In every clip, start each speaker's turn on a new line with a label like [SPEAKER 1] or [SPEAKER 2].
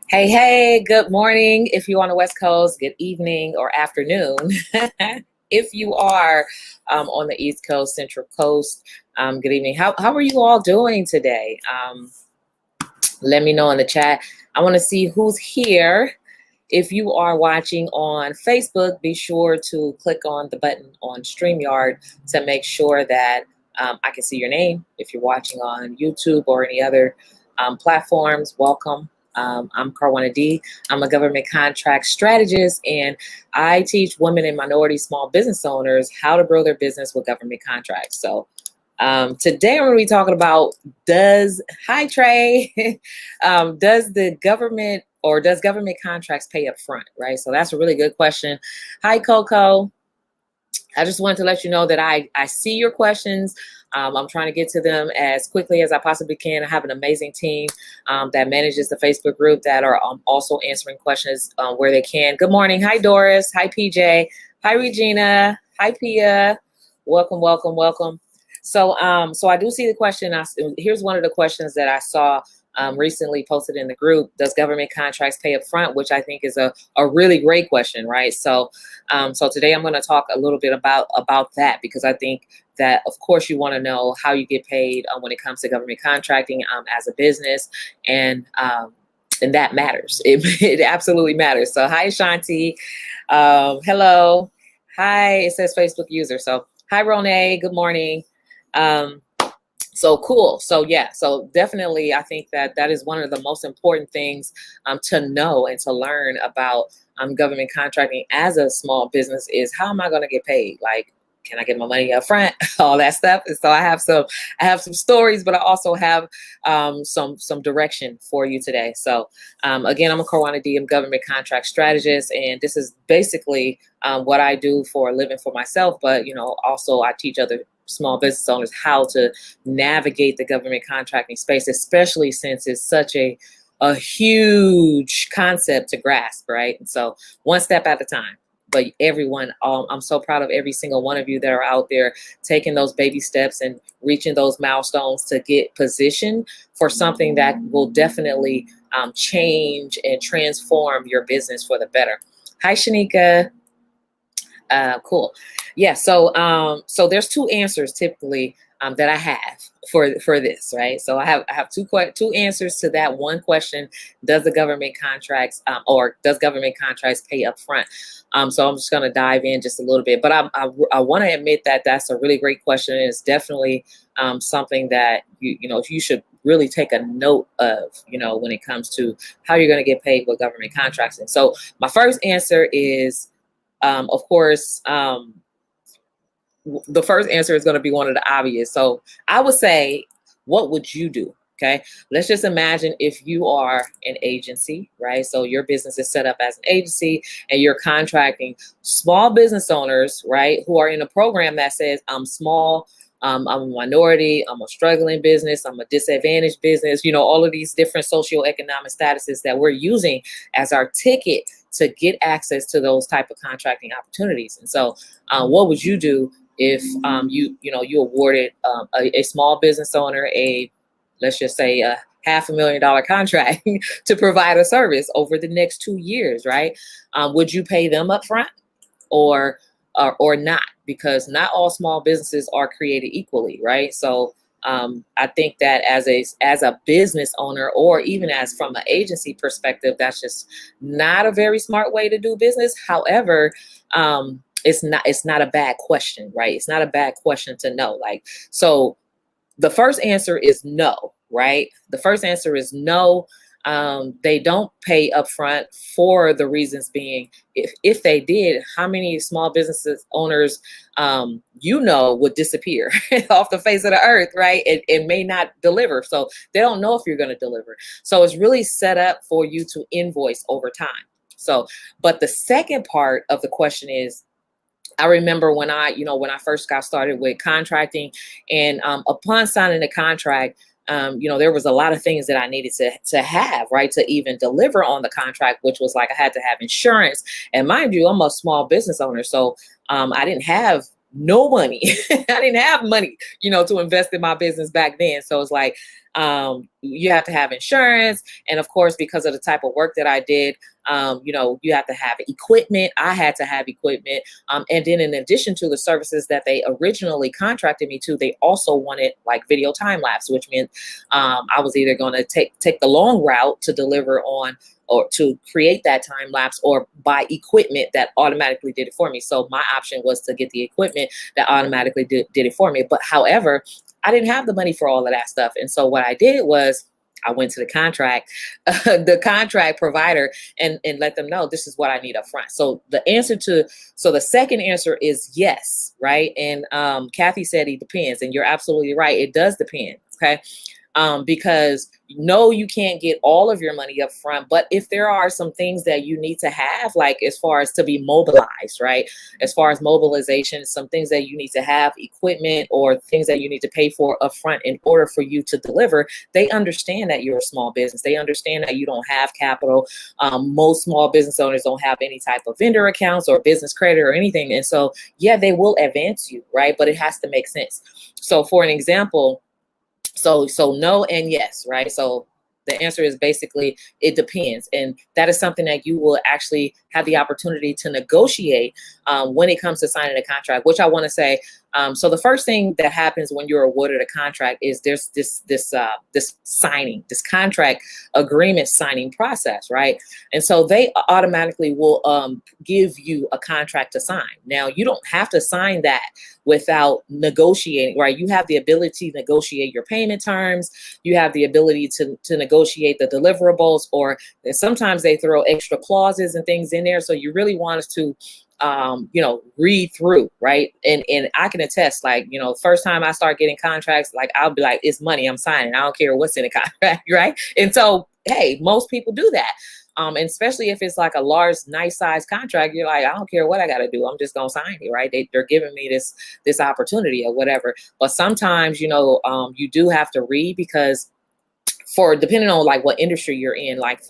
[SPEAKER 1] Hey, hey, good morning. If you're on the West Coast, good evening or afternoon. If you are on the East Coast, Central Coast, good evening. How are you all doing today? Let me know in the chat. I want to see who's here. If you are watching on Facebook, be sure to click on the button on StreamYard to make sure that I can see your name. If you're watching on YouTube or any other platforms, welcome. I'm Karwana D. I'm a government contract strategist, and I teach women and minority small business owners how to grow their business with government contracts. So today I'm going to be talking about hi Trey, does the government or does government contracts pay up front, right? So that's a really good question. Hi Coco. I just wanted to let you know that I see your questions. I'm trying to get to them as quickly as I possibly can. I have an amazing team that manages the Facebook group that are also answering questions where they can. Good morning. Hi, Doris. Hi, PJ. Hi, Regina. Hi, Pia. Welcome, welcome, welcome. So I do see the question. Here's one of the questions that I saw recently posted in the group. Does government contracts pay up front? Which I think is a really great question, right? So today I'm going to talk a little bit about that, because I think that, of course, you want to know how you get paid when it comes to government contracting as a business, and that matters. It absolutely matters. So hi, Shanti. Hello. Hi, it says Facebook user. So hi, Ronay. Good morning. So cool. So yeah, so definitely I think that is one of the most important things to know and to learn about government contracting as a small business is, how am I going to get paid? Like, can I get my money up front? All that stuff. And so I have some stories, but I also have some direction for you today. So again, I'm a Karwana D. I'm government contract strategist, and this is basically what I do for a living for myself. But also I teach other small business owners how to navigate the government contracting space, especially since it's such a huge concept to grasp, right? And so one step at a time. But everyone, I'm so proud of every single one of you that are out there taking those baby steps and reaching those milestones to get positioned for something that will definitely change and transform your business for the better. Hi, Shanika. Cool. Yeah. So there's two answers typically that I have for this, right? So I have two answers to that one question: does the government contracts or does government contracts pay up front? So I'm just going to dive in just a little bit, but I want to admit that that's a really great question. It's definitely something that you should really take a note of, when it comes to how you're going to get paid with government contracts. And so my first answer is, of course, the first answer is going to be one of the obvious. So I would say, what would you do? Okay, let's just imagine if you are an agency, right? So your business is set up as an agency and you're contracting small business owners, right, who are in a program that says, I'm small, I'm a minority, I'm a struggling business, I'm a disadvantaged business, all of these different socioeconomic statuses that we're using as our ticket to get access to those type of contracting opportunities. And so what would you do if you awarded a small business owner let's just say a $500,000 contract to provide a service over the next 2 years, right? Would you pay them up front or not? Because not all small businesses are created equally, right? So I think that as a business owner, or even as from an agency perspective, that's just not a very smart way to do business. However, it's not a bad question, right? It's not a bad question to know. So the first answer is no, right? The first answer is no. They don't pay upfront, for the reasons being, if they did, how many small businesses owners would disappear off the face of the earth, right? It may not deliver. So they don't know if you're going to deliver. So it's really set up for you to invoice over time. So, but the second part of the question is, I remember when I first got started with contracting, and upon signing the contract, there was a lot of things that I needed to have, right, to even deliver on the contract, which was like I had to have insurance. And mind you, I'm a small business owner, so I didn't have no money. I didn't have money, to invest in my business back then. So it's like You have to have insurance. And of course, because of the type of work that I did, you have to have equipment. I had to have equipment. And then in addition to the services that they originally contracted me to, they also wanted like video time lapse, which meant I was either going to take the long route to deliver on or to create that time lapse, or buy equipment that automatically did it for me. So my option was to get the equipment that automatically did it for me. But however, I didn't have the money for all of that stuff. And so what I did was I went to the contract provider and let them know this is what I need up front. So the second answer is yes, right? And Kathy said it depends, and you're absolutely right. It does depend, okay? Because no, you can't get all of your money up front, but if there are some things that you need to have, like as far as to be mobilized, right? As far as mobilization, some things that you need to have, equipment or things that you need to pay for up front in order for you to deliver, they understand that you're a small business. They understand that you don't have capital. Most small business owners don't have any type of vendor accounts or business credit or anything. And so, yeah, they will advance you, right? But it has to make sense. So for an example, so no and yes, right? So the answer is basically it depends. And that is something that you will actually have the opportunity to negotiate when it comes to signing a contract, which I want to say. So the first thing that happens when you're awarded a contract is there's this contract agreement signing process, right? And so they automatically will give you a contract to sign. Now, you don't have to sign that without negotiating, right? You have the ability to negotiate your payment terms. You have the ability to negotiate the deliverables, or sometimes they throw extra clauses and things in there. So you really want us to read through, right? And I can attest, like, first time I start getting contracts, like I'll be like, it's money, I'm signing. I don't care what's in the contract, right? And so, hey, most people do that. And especially if it's like a large, nice size contract, you're like, I don't care what I got to do. I'm just going to sign it, right? They're giving me this opportunity or whatever. But sometimes, you do have to read, because depending on like what industry you're in, like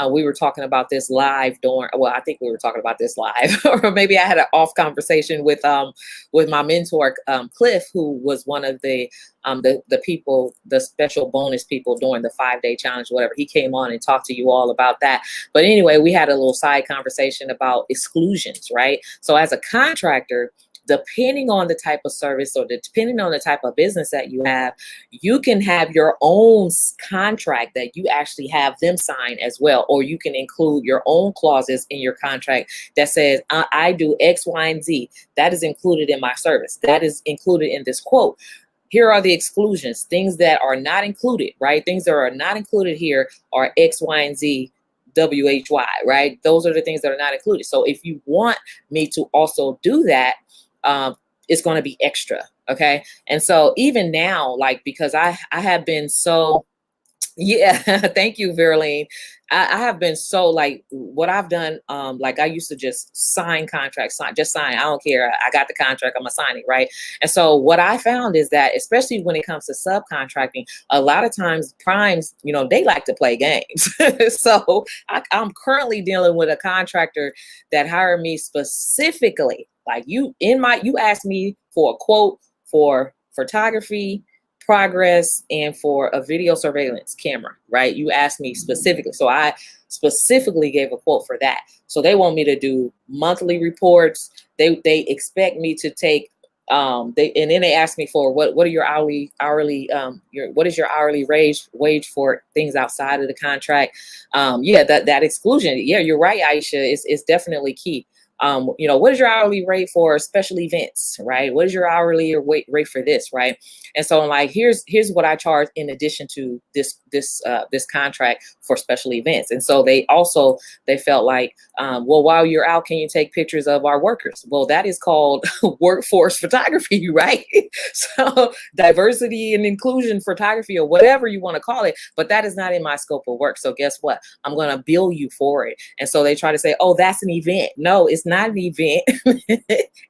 [SPEAKER 1] we were talking about this live I think we were talking about this live, or maybe I had an off conversation with my mentor, Cliff, who was one of the people, the special bonus people during the 5-day challenge, whatever. He came on and talked to you all about that. But anyway, we had a little side conversation about exclusions, right? So as a contractor, depending on the type of service or depending on the type of business that you have, you can have your own contract that you actually have them sign as well. Or you can include your own clauses in your contract that says, I do X, Y, and Z. That is included in my service. That is included in this quote. Here are the exclusions, things that are not included, right? Things that are not included here are X, Y, and Z. WHY, right? Those are the things that are not included. So if you want me to also do that, it's going to be extra. Okay. And so even now, like, because I have been so, yeah, thank you, Verlene. I have been so, like, what I've done, like I used to just sign contracts, just sign. I don't care. I got the contract, I'm gonna sign it, right? And so what I found is that, especially when it comes to subcontracting, a lot of times primes, they like to play games. So I'm currently dealing with a contractor that hired me specifically. Like you asked me for a quote for photography, progress, and for a video surveillance camera, right? You asked me specifically. So I specifically gave a quote for that. So they want me to do monthly reports. They expect me to take and then they asked me for what are your what is your hourly wage for things outside of the contract. That exclusion. Yeah, you're right, Aisha. It's definitely key. What is your hourly rate for special events, right? What is your hourly rate for this, right? And so I'm like, here's what I charge in addition to this contract for special events. And so they felt like, well, while you're out, can you take pictures of our workers? Well, that is called workforce photography, right? So diversity and inclusion photography, or whatever you want to call it, but that is not in my scope of work. So guess what? I'm going to bill you for it. And so they try to say, oh, that's an event. No, it's not an event.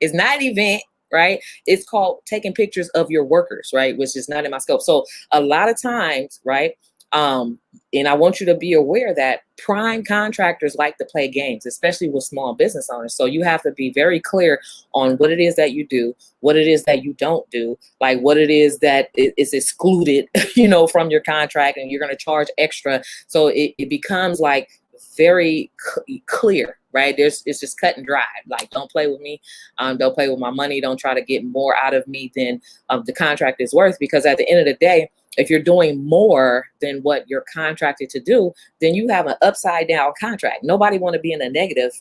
[SPEAKER 1] It's not an event, right? It's called taking pictures of your workers, right? Which is not in my scope. So a lot of times, right, And I want you to be aware that prime contractors like to play games, especially with small business owners. So you have to be very clear on what it is that you do, what it is that you don't do, like what it is that is excluded, from your contract, and you're going to charge extra. So it becomes like very clear, right? It's just cut and dry. Like, don't play with me. Don't play with my money. Don't try to get more out of me than the contract is worth, because at the end of the day, if you're doing more than what you're contracted to do, then you have an upside down contract. Nobody want to be in a negative,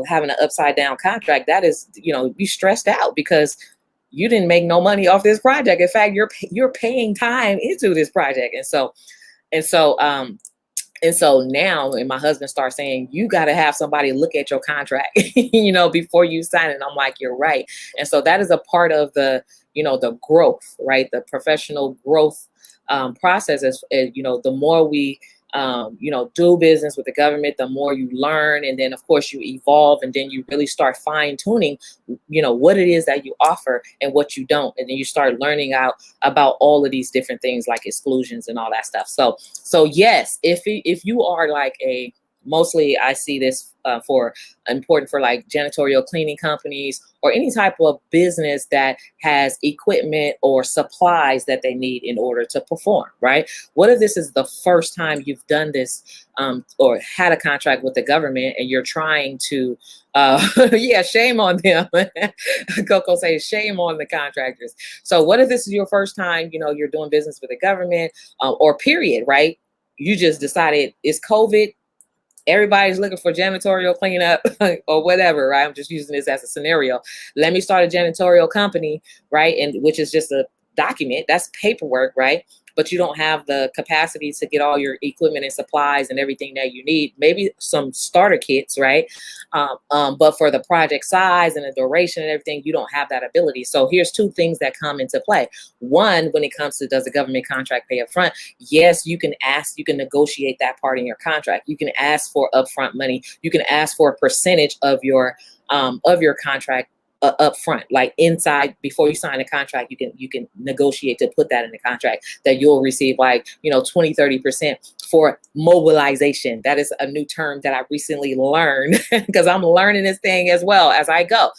[SPEAKER 1] having an upside down contract. That is, you stressed out because you didn't make no money off this project. In fact, you're paying time into this project. And so now, and my husband starts saying, you got to have somebody look at your contract, before you sign it. And I'm like, you're right. And so that is a part of the growth, right? The professional growth process is, the more we, do business with the government, the more you learn. And then, of course, you evolve, and then you really start fine tuning, what it is that you offer and what you don't. And then you start learning about all of these different things like exclusions and all that stuff. So yes, if you are like mostly I see this for important for like janitorial cleaning companies or any type of business that has equipment or supplies that they need in order to perform, right? What if this is the first time you've done this or had a contract with the government and you're trying to, shame on them. Coco says shame on the contractors. So what if this is your first time, you're doing business with the government or period, right? You just decided it's COVID. Everybody's looking for janitorial cleanup or whatever, right? I'm just using this as a scenario. Let me start a janitorial company, right? And which is just a document. That's paperwork, right? But you don't have the capacity to get all your equipment and supplies and everything that you need. Maybe some starter kits, right? But for the project size and the duration and everything, you don't have that ability. So here's two things that come into play. One, when it comes to does the government contract pay upfront? Yes, you can negotiate that part in your contract. You can ask for upfront money. You can ask for a percentage of your contract up front, like inside before you sign a contract, you can negotiate to put that in the contract that you'll receive like 20-30% for mobilization. That is a new term that I recently learned because I'm learning this thing as well as I go.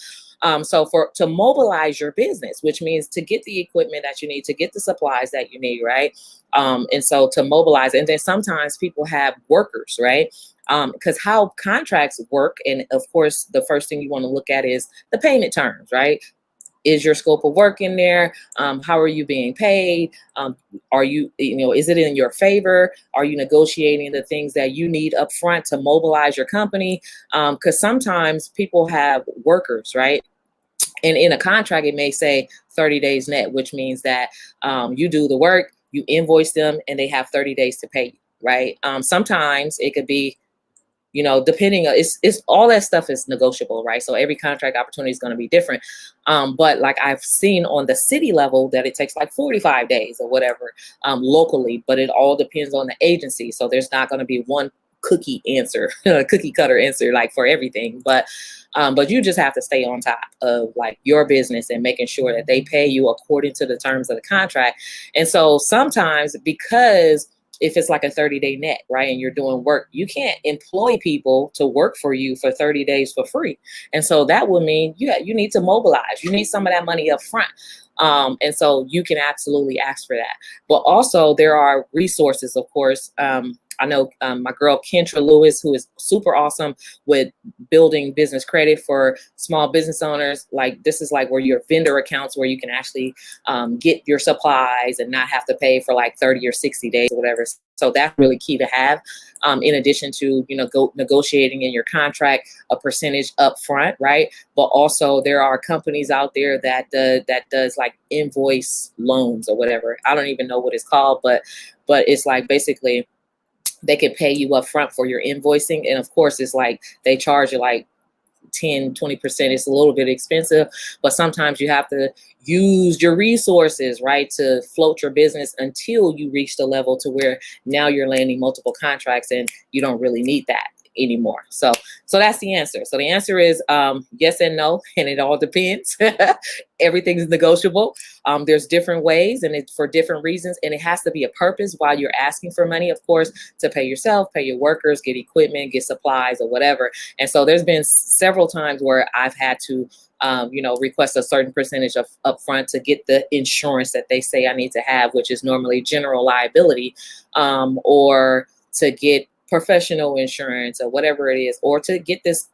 [SPEAKER 1] So to mobilize your business, which means to get the equipment that you need, to get the supplies that you need, right? And so to mobilize, and then sometimes people have workers, right? Because how contracts work, and of course, the first thing you want to look at is the payment terms, right? Is your scope of work in there? How are you being paid? Are you, is it in your favor? Are you negotiating the things that you need up front to mobilize your company? Because sometimes people have workers, right? And in a contract, it may say 30 days net, which means that you do the work, you invoice them, and they have 30 days to pay you, right? Sometimes it could be, depending on it's all that stuff is negotiable, right? So every contract opportunity is going to be different. But like I've seen on the city level that it takes like 45 days or whatever locally, but it all depends on the agency. So there's not going to be one cookie cutter answer like for everything. But you just have to stay on top of like your business and making sure that they pay you according to the terms of the contract. And so sometimes, because if it's like a 30-day net, right, and you're doing work, you can't employ people to work for you for 30 days for free. And so that would mean you need to mobilize. You need some of that money up front. And so you can absolutely ask for that. But also there are resources, of course. I know my girl Kendra Lewis, who is super awesome with building business credit for small business owners. Like this is like where your vendor accounts where you can actually get your supplies and not have to pay for like 30 or 60 days or whatever. So that's really key to have. In addition to negotiating in your contract a percentage up front, right? But also there are companies out there that does like invoice loans or whatever. I don't even know what it's called, but it's like basically they can pay you up front for your invoicing. And of course, it's like they charge you like 10-20%. It's a little bit expensive, but sometimes you have to use your resources, right, to float your business until you reach the level to where now you're landing multiple contracts and you don't really need that. anymore. So that's the answer. So the answer is yes and no, and it all depends. Everything's negotiable. There's different ways, and it's for different reasons, and it has to be a purpose while you're asking for money, of course, to pay yourself, pay your workers, get equipment, get supplies, or whatever. And so there's been several times where I've had to request a certain percentage of upfront to get the insurance that they say I need to have, which is normally general liability, or to get professional insurance or whatever it is, or to get this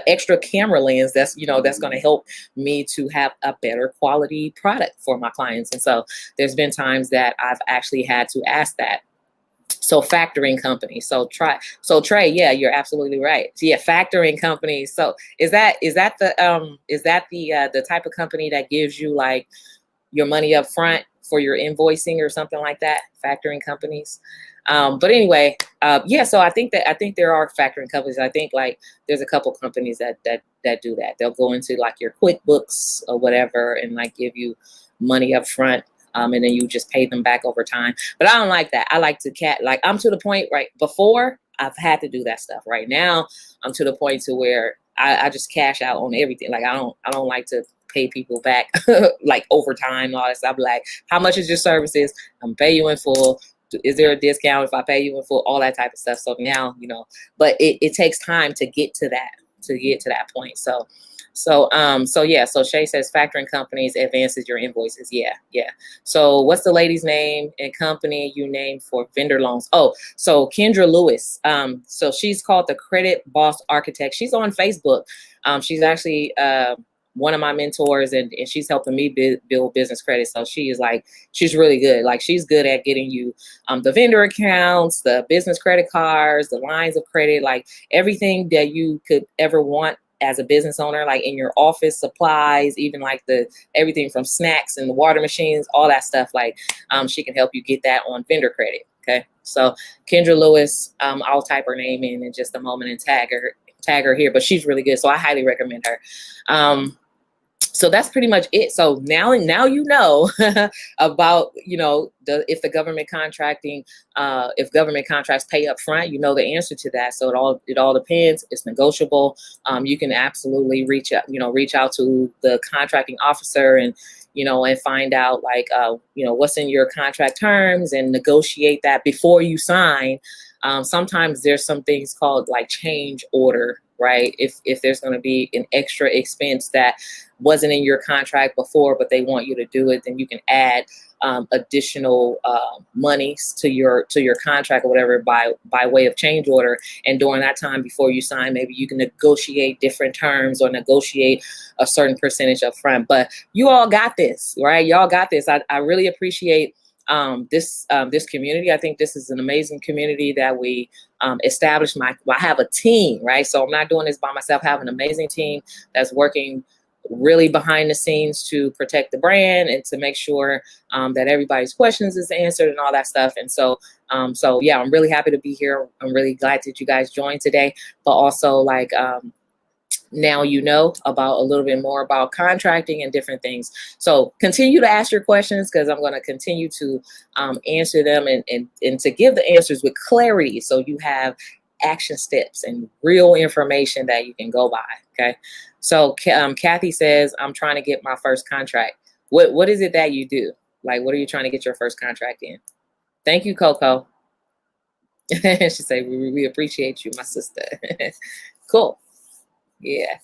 [SPEAKER 1] extra camera lens that's going to help me to have a better quality product for my clients. And so there's been times that I've actually had to ask that. So factoring companies. So Trey, yeah, you're absolutely right. So yeah, factoring companies. So is that the type of company that gives you like your money up front for your invoicing or something like that? Factoring companies. But anyway, yeah. So I think there are factoring companies. I think like there's a couple companies that do that. They'll go into like your QuickBooks or whatever and like give you money up front. And then you just pay them back over time. But I don't like that. I like to I'm to the point right before I've had to do that stuff. Right now, I'm to the point to where I just cash out on everything. Like I don't like to pay people back like overtime and all that stuff. Like, how much is your services? I'm pay you in full. Is there a discount if I pay you in full? All that type of stuff. So now, but it takes time to get to that point. So yeah, so Shay says factoring companies advances your invoices. Yeah. So what's the lady's name and company you named for vendor loans? Oh, so Kendra Lewis. So she's called the Credit Boss Architect. She's on Facebook. She's actually one of my mentors, and she's helping me build business credit. So she's really good. Like she's good at getting you the vendor accounts, the business credit cards, the lines of credit, like everything that you could ever want as a business owner, like in your office supplies, even like everything from snacks and the water machines, all that stuff. Like she can help you get that on vendor credit. Okay. So Kendra Lewis, I'll type her name in just a moment and tag her here, but she's really good. So I highly recommend her. So that's pretty much it. So now you know about if the government contracting, if government contracts pay up front, you know the answer to that. So it all depends. It's negotiable. You can absolutely reach out to the contracting officer and find out like what's in your contract terms and negotiate that before you sign. Sometimes there's some things called like change order, right? If there's going to be an extra expense that wasn't in your contract before, but they want you to do it, then you can add additional monies to your contract or whatever by way of change order. And during that time before you sign, maybe you can negotiate different terms or negotiate a certain percentage up front. But you all got this, right? Y'all got this. I really appreciate this community. I think this is an amazing community that we established. I have a team, right? So I'm not doing this by myself. I have an amazing team that's working really behind the scenes to protect the brand and to make sure that everybody's questions is answered and all that stuff. And so yeah, I'm really happy to be here. I'm really glad that you guys joined today, but also like now you know about a little bit more about contracting and different things. So continue to ask your questions because I'm going to continue to answer them and to give the answers with clarity so you have action steps and real information that you can go by. Okay. So Kathy says, I'm trying to get my first contract. What is it that you do? Like, what are you trying to get your first contract in? Thank you, Coco. She said, we appreciate you, my sister. Cool. Yeah.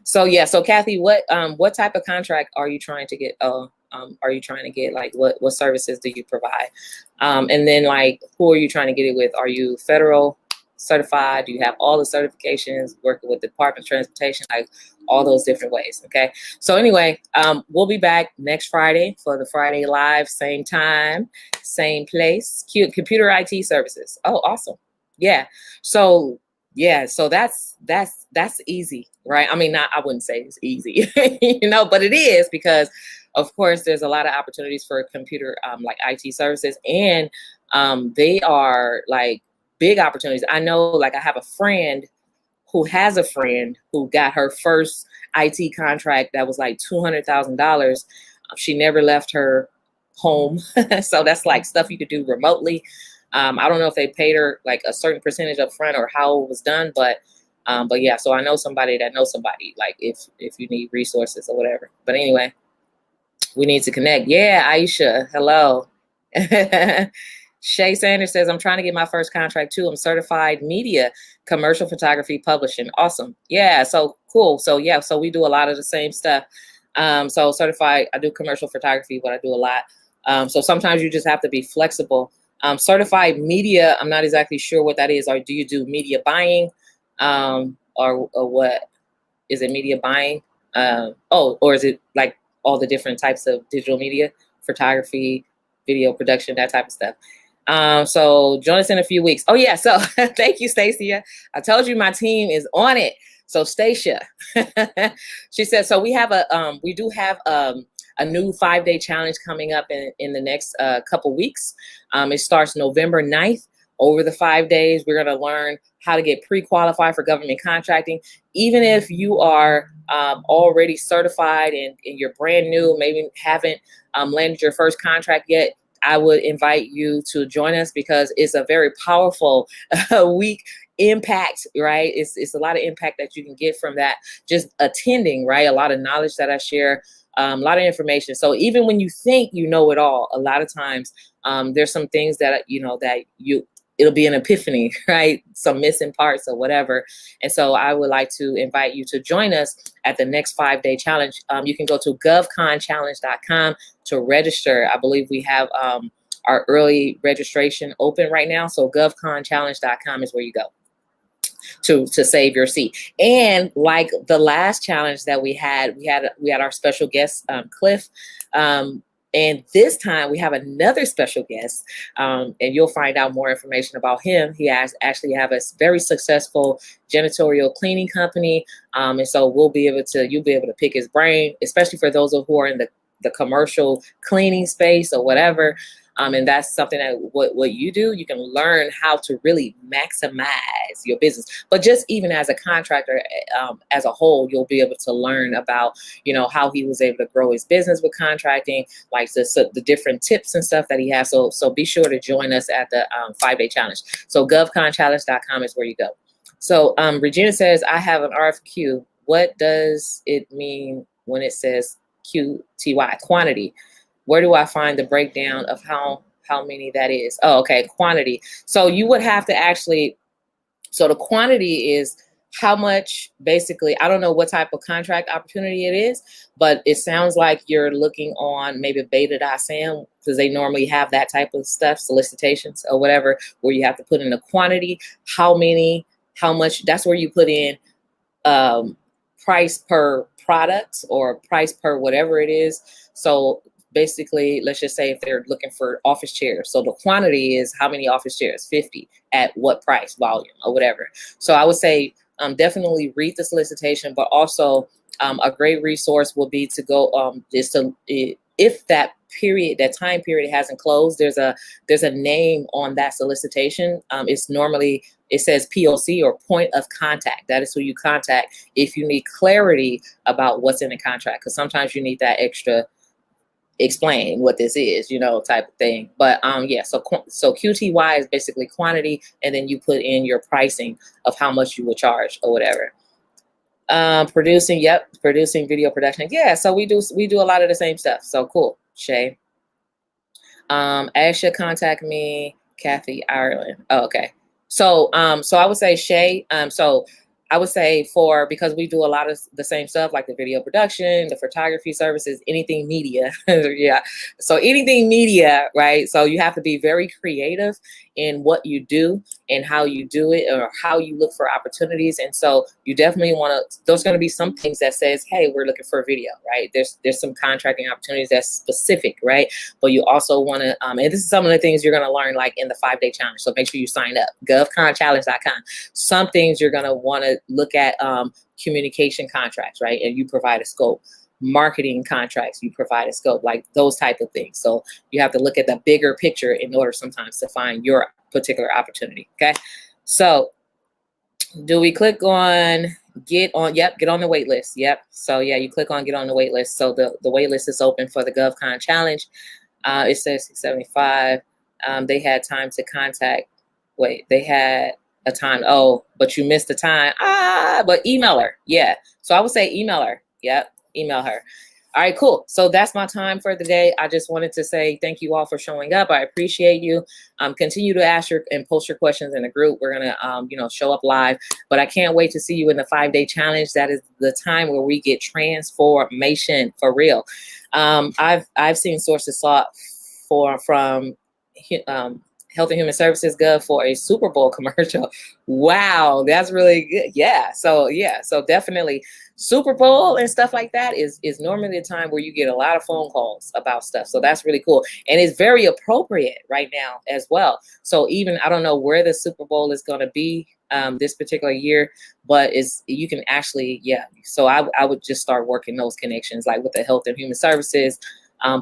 [SPEAKER 1] So Kathy, what type of contract are you trying to get? Are you trying to get like what services do you provide? And then like who are you trying to get it with? Are you federal certified? Do you have all the certifications, working with the Department of Transportation, like all those different ways? Okay. So anyway, we'll be back next Friday for the Friday Live, same time, same place. Computer IT services. Oh, awesome. Yeah. So that's easy, right? I mean, I wouldn't say it's easy, but it is because, of course, there's a lot of opportunities for computer like IT services, and they are like big opportunities. I know, like, I have a friend who has a friend who got her first IT contract that was like $200,000. She never left her home, so that's like stuff you could do remotely. I don't know if they paid her like a certain percentage up front or how it was done, but yeah, so I know somebody that knows somebody, like if you need resources or whatever. But anyway, we need to connect. Yeah, Aisha, hello. Shay Sanders says, I'm trying to get my first contract too. I'm certified media, commercial photography, publishing. Awesome. Yeah, so cool. So yeah, so we do a lot of the same stuff. So certified, I do commercial photography, but I do a lot. So sometimes you just have to be flexible. Certified media, I'm not exactly sure what that is. Or do you do media buying? Or what? Is it media buying? Or is it like all the different types of digital media, photography, video production, that type of stuff? So join us in a few weeks. Oh yeah, so thank you, Stacia. I told you my team is on it. So Stacia, she said, so we do have a new 5-day challenge coming up in the next couple weeks. It starts November 9th. Over the 5 days, we're going to learn how to get pre-qualified for government contracting. Even if you are already certified and you're brand new, maybe haven't landed your first contract yet, I would invite you to join us because it's a very powerful week impact, right? It's a lot of impact that you can get from that, just attending, right? A lot of knowledge that I share, a lot of information. So even when you think you know it all, a lot of times there's some things that, it'll be an epiphany, right? Some missing parts or whatever. And so I would like to invite you to join us at the next 5-day challenge. You can go to govconchallenge.com to register. I believe we have our early registration open right now. So govconchallenge.com is where you go to save your seat. And like the last challenge that we had our special guest, Cliff. And this time we have another special guest, and you'll find out more information about him. He actually have a very successful janitorial cleaning company, and so you'll be able to pick his brain, especially for those who are in the commercial cleaning space or whatever. And that's something that what you do, you can learn how to really maximize your business. But just even as a contractor, as a whole, you'll be able to learn about, how he was able to grow his business with contracting, like the different tips and stuff that he has. So be sure to join us at the 5-day challenge. So govconchallenge.com is where you go. So Regina says, I have an RFQ. What does it mean when it says QTY, quantity? Where do I find the breakdown of how many that is? Oh, okay, quantity. So you would have to so the quantity is how much, basically, I don't know what type of contract opportunity it is, but it sounds like you're looking on maybe beta.sam, because they normally have that type of stuff, solicitations or whatever, where you have to put in a quantity, how much, that's where you put in price per product or price per whatever it is. So basically, let's just say if they're looking for office chairs. So the quantity is how many office chairs, 50, at what price, volume, or whatever. So I would say definitely read the solicitation, but also a great resource will be to go if that time period hasn't closed, there's a name on that solicitation. It's normally, it says POC, or point of contact. That is who you contact if you need clarity about what's in the contract, because sometimes you need that extra explain what this is, type of thing. But yeah, so QTY is basically quantity, and then you put in your pricing of how much you will charge or whatever. Producing video production. Yeah, so we do a lot of the same stuff. So cool, Shay. Asha, contact me, Kathy, Ireland. Oh, okay. So I would say Shay, I would say because we do a lot of the same stuff, like the video production, the photography services, anything media. Yeah. So anything media, right? So you have to be very creative in what you do and how you do it, or how you look for opportunities. And so you definitely there's going to be some things that says, hey, we're looking for a video, right? There's some contracting opportunities that's specific, right? But you also want to, and this is some of the things you're going to learn like in the 5-day challenge. So make sure you sign up, govconchallenge.com. Some things you're going to want to look at, communication contracts, right? And you provide a scope. Marketing contracts, you provide a scope, like those type of things. So you have to look at the bigger picture in order sometimes to find your particular opportunity. Okay. So do we click on get on the wait list? Yep. So yeah, you click on get on the wait list. So the wait list is open for the GovCon challenge. It says 675. They had time to contact. Wait, they had a time. Oh, but you missed the time. But email her. Yeah. So I would say email her. Yep. Email her. All right, cool. So that's my time for the day. I just wanted to say thank you all for showing up. I appreciate you. Continue to ask your and post your questions in the group. We're gonna, show up live. But I can't wait to see you in the 5-day challenge. That is the time where we get transformation for real. I've seen sources sought from Health and Human Services Gov for a Super Bowl commercial. Wow, that's really good. Yeah. So definitely Super Bowl and stuff like that is normally the time where you get a lot of phone calls about stuff. So that's really cool. And it's very appropriate right now as well. So even, I don't know where the Super Bowl is going to be this particular year, but you can actually, yeah. So I would just start working those connections, like with the Health and Human Services,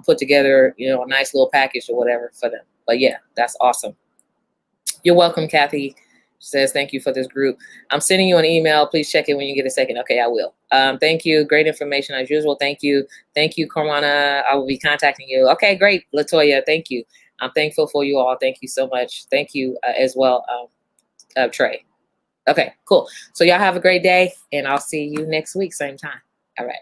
[SPEAKER 1] put together, a nice little package or whatever for them. But yeah, that's awesome. You're welcome, Kathy. Says thank you for this group. I'm sending you an email. Please check it when you get a second. Okay, I will. Thank you. Great information as usual. Thank you. Thank you, Cormana. I will be contacting you. Okay, great. Latoya, thank you. I'm thankful for you all. Thank you so much. Thank you as well, Trey. Okay, cool. So y'all have a great day, and I'll see you next week, same time. All right.